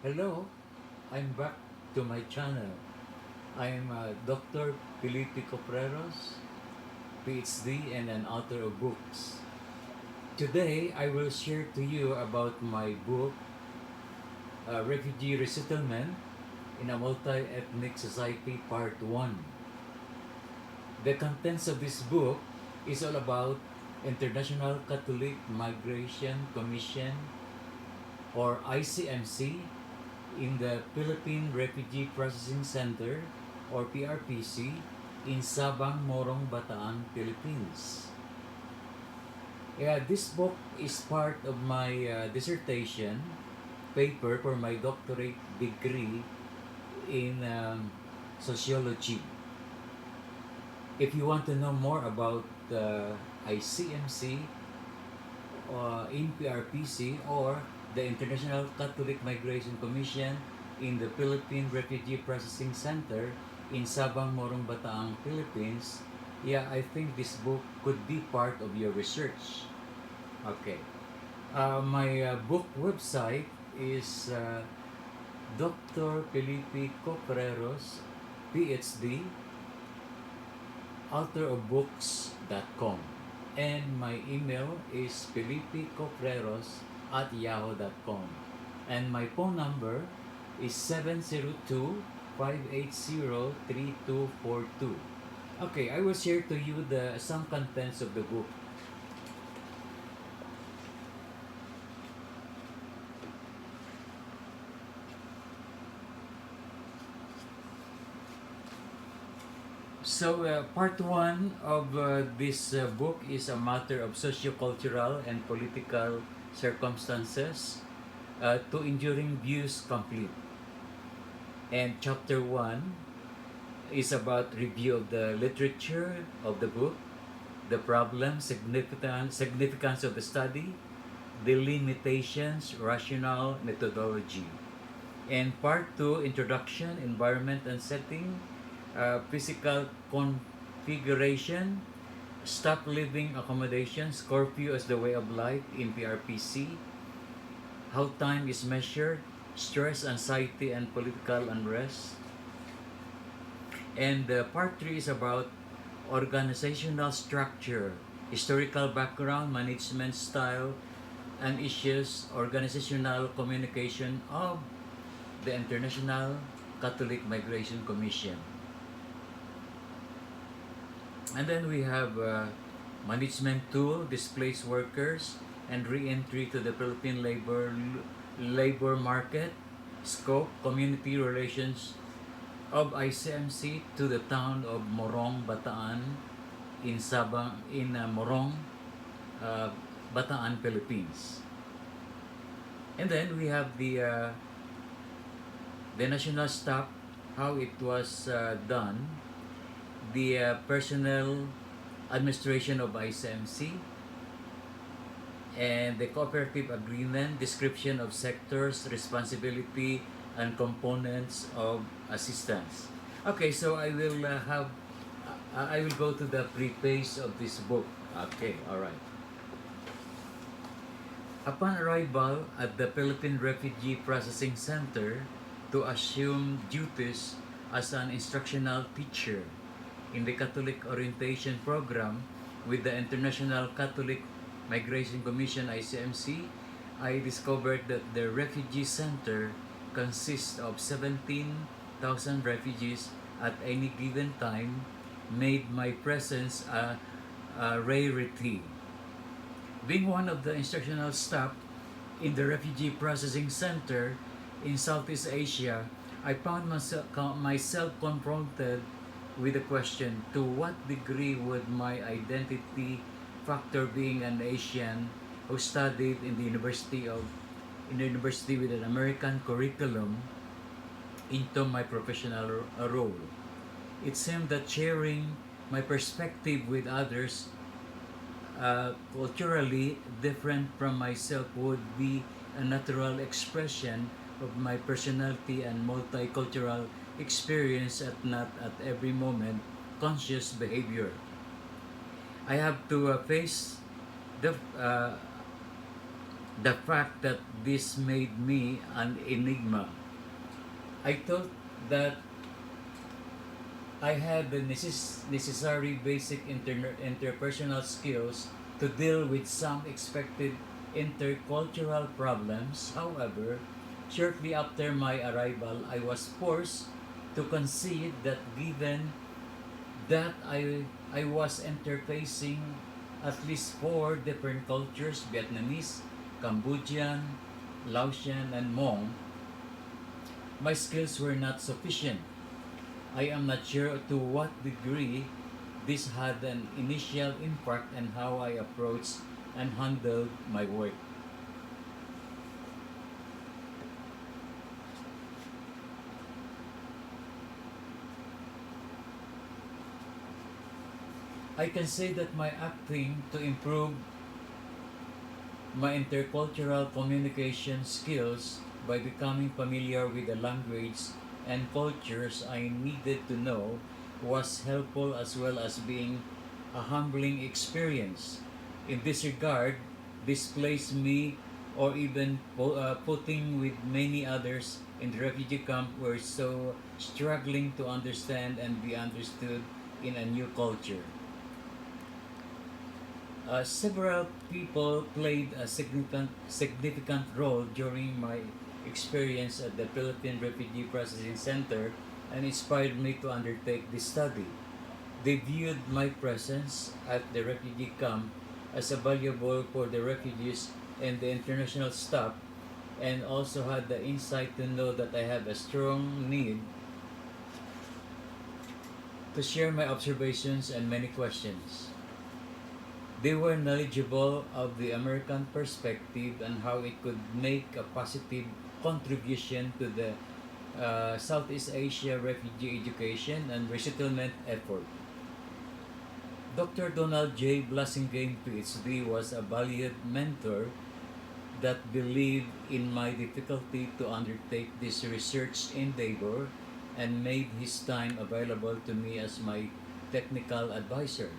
Hello, I'm back to my channel. I'm Dr. Felipe Copreros, PhD and an author of books. Today, I will share to you about my book, Refugee Resettlement in a Multi-Ethnic Society Part 1. The contents of this book is all about International Catholic Migration Commission or ICMC in the Philippine Refugee Processing Center or PRPC in Sabang, Morong, Bataan, Philippines. Yeah, this book is part of my dissertation paper for my doctorate degree in sociology. If you want to know more about ICMC in PRPC or the International Catholic Migration Commission in the Philippine Refugee Processing Center in Sabang, Morong, Bataan, Philippines, yeah, I think this book could be part of your research. Okay. My book website is Dr. Felipe Copreros, PhD, authorofbooks.com. And my email is felipecopreros@yahoo.com. And my phone number is 702-580-3242. Okay, I will share to you some contents of the book. So, part one of this book is a matter of sociocultural and political circumstances to enduring views complete. And chapter one is about review of the literature of the book, the problem, significance of the study, the limitations, rationale, methodology. And part two, introduction, environment and setting, physical configuration, stop living accommodations, curfew as the way of life in PRPC, how time is measured, stress, anxiety, and political unrest. And part 3 is about organizational structure, historical background, management style, and issues, organizational communication of the International Catholic Migration Commission. And then we have management tool, displaced workers, and re-entry to the Philippine labor market, scope, community relations of ICMC to the town of Morong, Bataan, in Sabang, in Morong, Bataan, Philippines. And then we have the national staff, how it was done, the personnel administration of ICMC, and the cooperative agreement, description of sectors, responsibility, and components of assistance. Okay, so I will go to the preface of this book. Okay, all right. Upon arrival at the Philippine Refugee Processing Center to assume duties as an instructional teacher in the Catholic Orientation Program with the International Catholic Migration Commission ICMC, I discovered that the Refugee Center consists of 17,000 refugees at any given time, made my presence a rarity. Being one of the instructional staff in the Refugee Processing Center in Southeast Asia, I found myself confronted with the question, to what degree would my identity factor being an Asian who studied in the university with an American curriculum into my professional role? It seemed that sharing my perspective with others culturally different from myself would be a natural expression of my personality and multicultural experience at not at every moment conscious behavior. I have to face the the fact that this made me an enigma. I thought that I had the necessary basic interpersonal skills to deal with some expected intercultural problems. However, shortly after my arrival, I was forced to concede that given that I was interfacing at least four different cultures: Vietnamese, Cambodian, Laotian, and Hmong, my skills were not sufficient. I am not sure to what degree this had an initial impact on how I approached and handled my work. I can say that my acting to improve my intercultural communication skills by becoming familiar with the language and cultures I needed to know was helpful, as well as being a humbling experience. In this regard, this placed me, or even putting with many others in the refugee camp, were so struggling to understand and be understood in a new culture. Several people played a significant role during my experience at the Philippine Refugee Processing Center and inspired me to undertake this study. They viewed my presence at the refugee camp as a valuable for the refugees and the international staff, and also had the insight to know that I have a strong need to share my observations and many questions. They were knowledgeable of the American perspective and how it could make a positive contribution to the Southeast Asia refugee education and resettlement effort. Dr. Donald J. Blassingame, PhD, was a valued mentor that believed in my difficulty to undertake this research endeavor and made his time available to me as my technical advisor.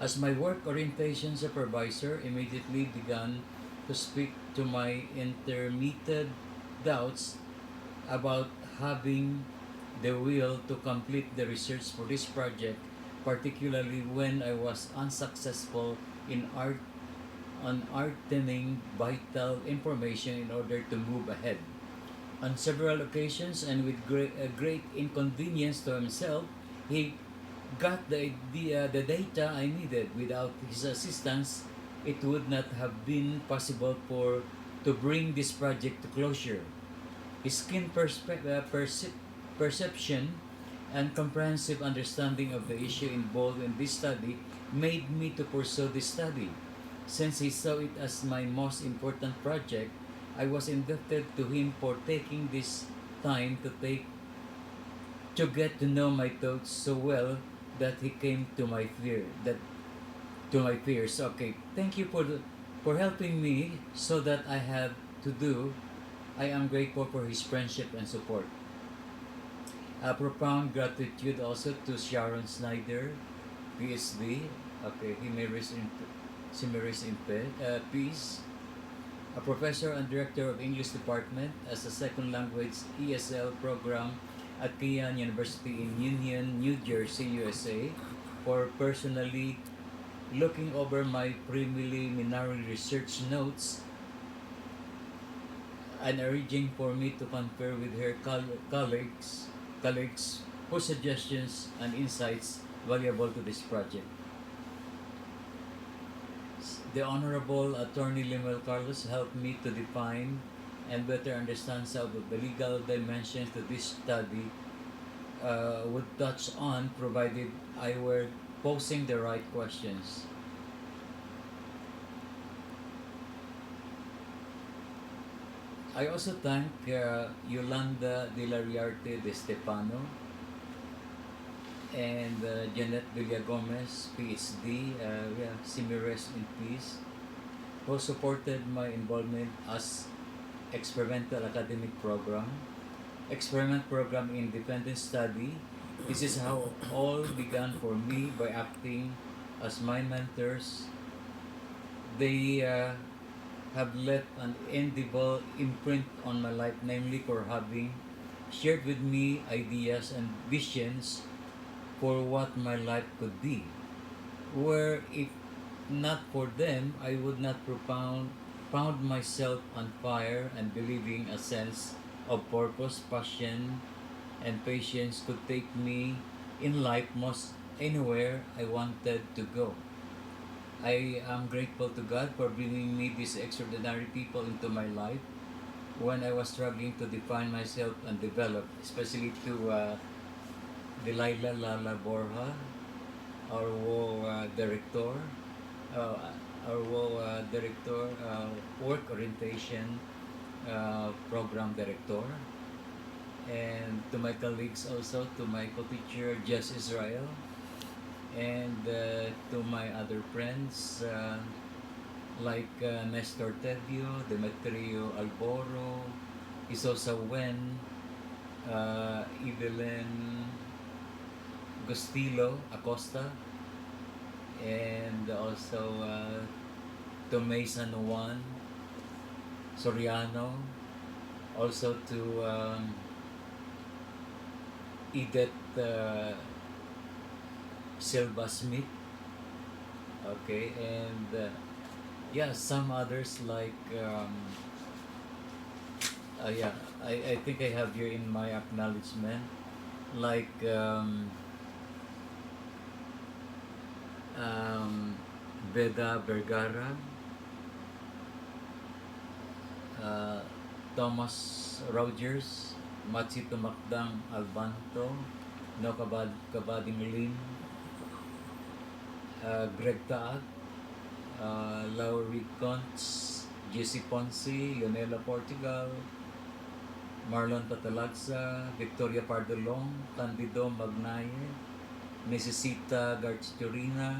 As my work orientation supervisor immediately began to speak to my intermittent doubts about having the will to complete the research for this project, particularly when I was unsuccessful in unearthing vital information in order to move ahead. On several occasions, and with great inconvenience to himself, he got the data I needed. Without his assistance, it would not have been possible to bring this project to closure. His keen perception and comprehensive understanding of the issue involved in this study made me to pursue this study. Since he saw it as my most important project, I was indebted to him for taking this time to get to know my thoughts so well that he came to my fears. Okay, thank you for helping me so that I have to do. I am grateful for his friendship and support. A profound gratitude also to Sharon Snyder, PhD. Okay, she may rest in peace. A professor and director of English department as a second language ESL program at Kean University in Union, New Jersey, USA, for personally looking over my preliminary research notes and urging for me to confer with her colleagues for suggestions and insights valuable to this project. The Honorable Attorney Limuel Carlos helped me to define and better understand some of the legal dimensions that this study would touch on, provided I were posing the right questions. I also thank Yolanda de la Riarte de Stefano and Janet Villagomez, PhD, she may rest in peace, who supported my involvement as experimental academic program, experiment program in independent study. This is how all began for me, by acting as my mentors. They have left an indelible imprint on my life, namely for having shared with me ideas and visions for what my life could be. Where if not for them, I would not found myself on fire and believing a sense of purpose, passion, and patience could take me in life most anywhere I wanted to go. I am grateful to God for bringing me these extraordinary people into my life when I was struggling to define myself and develop, especially to Delilah Lala Borja, our director, uh, work orientation program director, and to my colleagues also, to my co-teacher Jess Israel, and to my other friends like Nestor Tevio, Demetrio Alboro, Isosa Wen, Evelyn Gustilo Acosta, and also Tomei San Juan Soriano, also to Edith Silva Smith, okay, and yeah, some others like yeah, I think I have here in my acknowledgement like um, Beda Vergara, uh, Thomas Rogers, Machito Macdang Albanto, No Kabading Lim, Greg Taag, Laurie Contz, Jesse Ponce, Leonela Portugal, Marlon Patalagsa, Victoria Pardolong, Candido Magnaye, Necesita Garchitorina,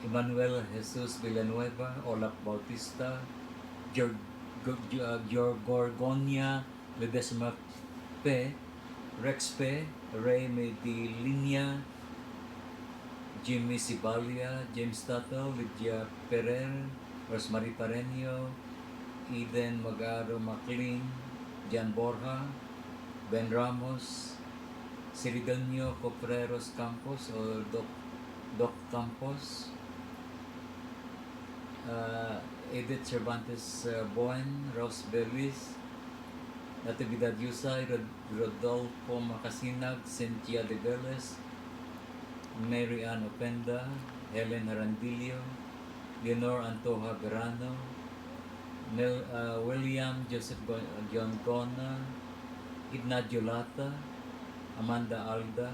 Emmanuel Jesus Villanueva, Olap Bautista, Gorgonia Ledesma Pe, Rex Pe, Ray Medilinia, Jimmy Sibalia, James Tato, Lydia Ferrer, Rosemary Pareño, Eden Magaro Maclean, Jan Borja, Ben Ramos, Siridonio Copreros Campos o Doc Campos, Edith Cervantes Boen, Rose Belis, Natividad Yusay, Rodolfo Macasinag, Cynthia De Veles, Mary Ann Openda, Helen Arandillo, Leonor Antoja Verano, William Joseph John Gona, Ignacio Lata, Amanda Alda,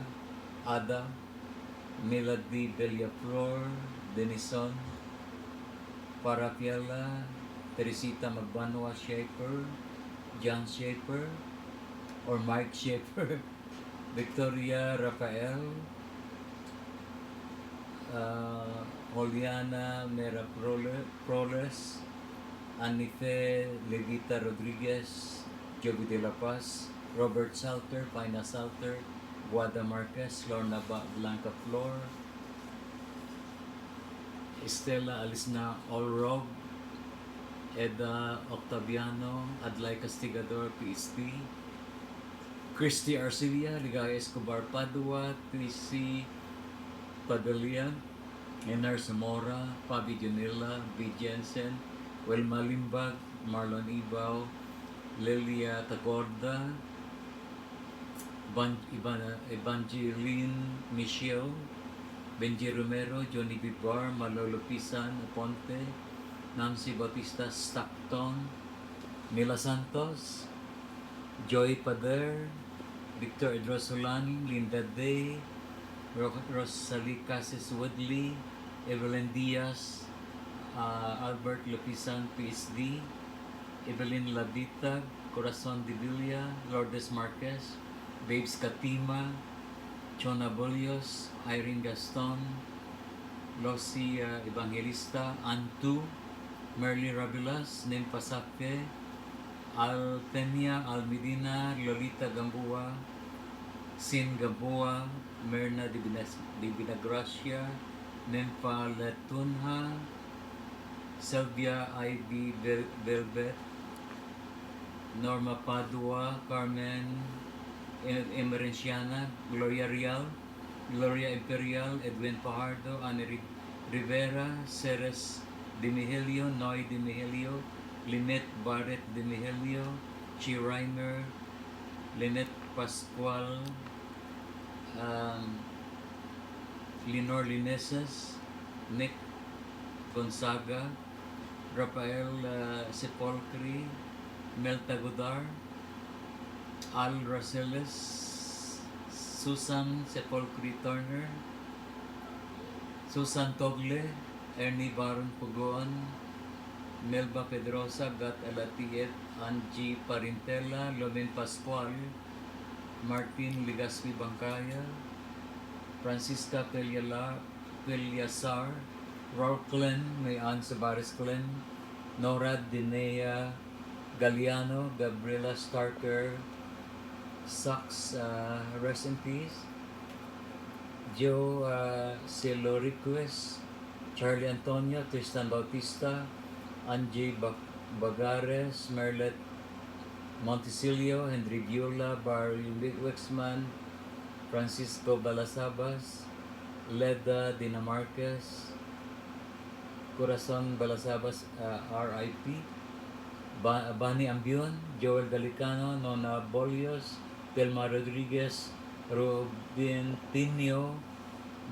Ada, Melody Bellaflor, Denison, Parapiela, Teresita Magbanwa Schaefer, John Schaefer, or Mike Schaefer, Victoria Rafael, Juliana Mera Proles, Anife Levita Rodriguez, Jovi de la Paz, Robert Salter, Paina Salter, Guada Marquez, Lorna Blanca Flor, Estela Alisna Olrog, Eda Octaviano, Adlay Castigador, PhD, Christy Arcilia, Ligaya Escobar Padua, Tracy Padilla, Enar Zamora, Fabi Junilla, V. Jensen, Wilma Limbag, Marlon Ibaw, Lilia Tagorda, Evangeline Michelle, Benji Romero, Johnny Bibar, Malolo Pisan, Aponte, Nancy Bautista Stockton, Mila Santos, Joy Pader, Victor Edrosolani, Linda Day, Rosalie Cases Woodley, Evelyn Diaz, Albert Lupisan, PhD, Evelyn Labita, Corazon de Villa, Lourdes Marquez, Babes Katima, Chona Bolios, Irene Gaston, Losi Evangelista, Antu, Merly Rabilas, Nim Pasape, Alpenia Almedina, Lolita Gamboa, Sin Gamboa, Merna de Vinagracia, Nempa Letunha, Sylvia Ivy Velvet, Norma Padua, Carmen Emerenciana, Gloria Real, Gloria Imperial, Edwin Fajardo, Anne Rivera, Ceres De Miguelio, Noy De Miguelio, Lynette Barrett De Miguelio, Chi Reimer, Lynette Pascual, Lenore Lineses, Nick Gonzaga, Rafael Sepolcri, Melta Godar, Al Raceles, Susan Sepolcri Turner, Susan Togle, Ernie Baron Pugon, Melba Pedrosa, Gat Alatiet, Angie Parintela, Lomen Pascual, Martin Ligaspi Bancaya, Francisca Pelyasar, Raul Clen, may Ann Sabares Clen, Nora Dinea Galliano, Gabriela Starker, Sachs, rest in peace, Joe Siloriquez, Charlie Antonio, Tristan Bautista, Angie Bagares, Merlet Montesilio, Henry Viola, Barry Wixman, Francisco Balasabas, Leda Dinamarquez, Corazon Balasabas, R.I.P., Bani Ambion, Joel Galicano, Nona Bolios, Telma Rodriguez, Robin Tinio,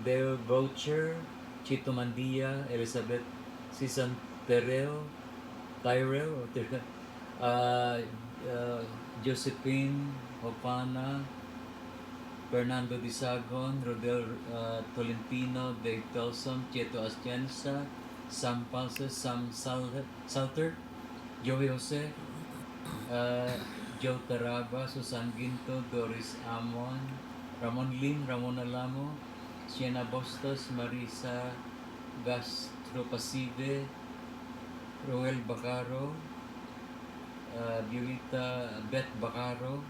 Dale Boucher, Chito Mandia, Elizabeth Sisan Tyrell, Josephine Hopana, Fernando Disagon, Rodel Tolentino, Dave Telson, Cheto Ascensa, Sam Palses, Sam Salter, Joey Jose, Joe Taraba, Susan Ginto, Doris Amon, Ramon Lim, Ramon Alamo, Siena Bustos, Marisa Gastropaside, Roel Bacaro, Violeta Beth Bacaro,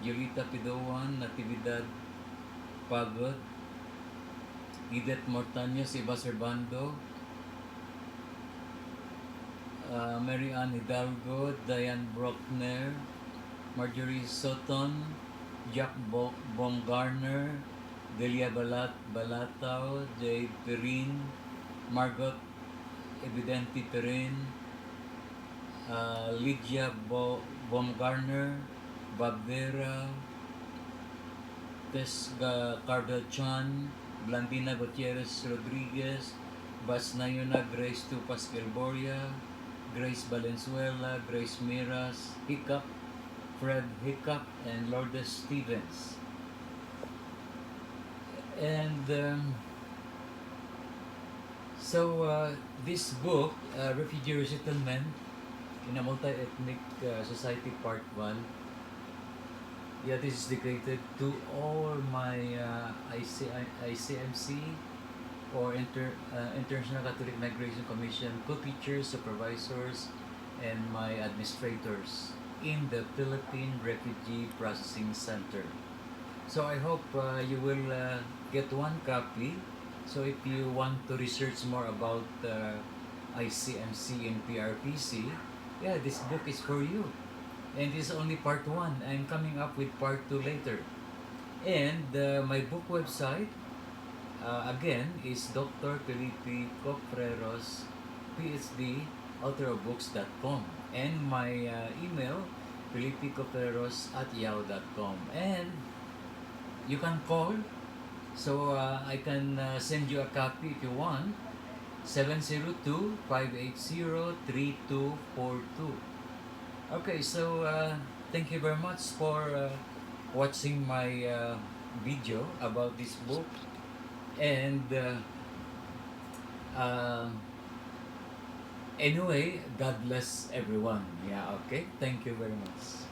Violeta Pidowan, Natividad Pagod, Edith Mortaños, Eva Servando, Mary Ann Hidalgo, Diane Brockner, Marjorie Soton, Jack Bongarner, Delia Balatao, Jay Perin, Margot Evidenti Perin, Lydia Baumgartner, Bob Vera, Tess Cardell Chan, Blandina Gutierrez Rodriguez, Bas Nayuna, Grace Tupas Gilboria, Grace Valenzuela, Grace Miras, Hiccup, Fred Hiccup, and Lourdes Stevens. And this book, Refugee Resettlement in a Multi-Ethnic Society Part 1, yeah, this is dedicated to all my ICMC or International Catholic Migration Commission co-teachers, supervisors, and my administrators in the Philippine Refugee Processing Center. So I hope you will get one copy. So if you want to research more about ICMC and PRPC, yeah, this book is for you. And this is only part 1. I'm coming up with part 2 later. And my book website, again, is Dr. Felipe Copreros, PhD, authorofbooks.com. And my email, felipecopreros@yahoo.com. And you can call, so I can send you a copy if you want, 702-580-3242. Okay, so thank you very much for watching my video about this book. And anyway, God bless everyone. Yeah, okay. Thank you very much.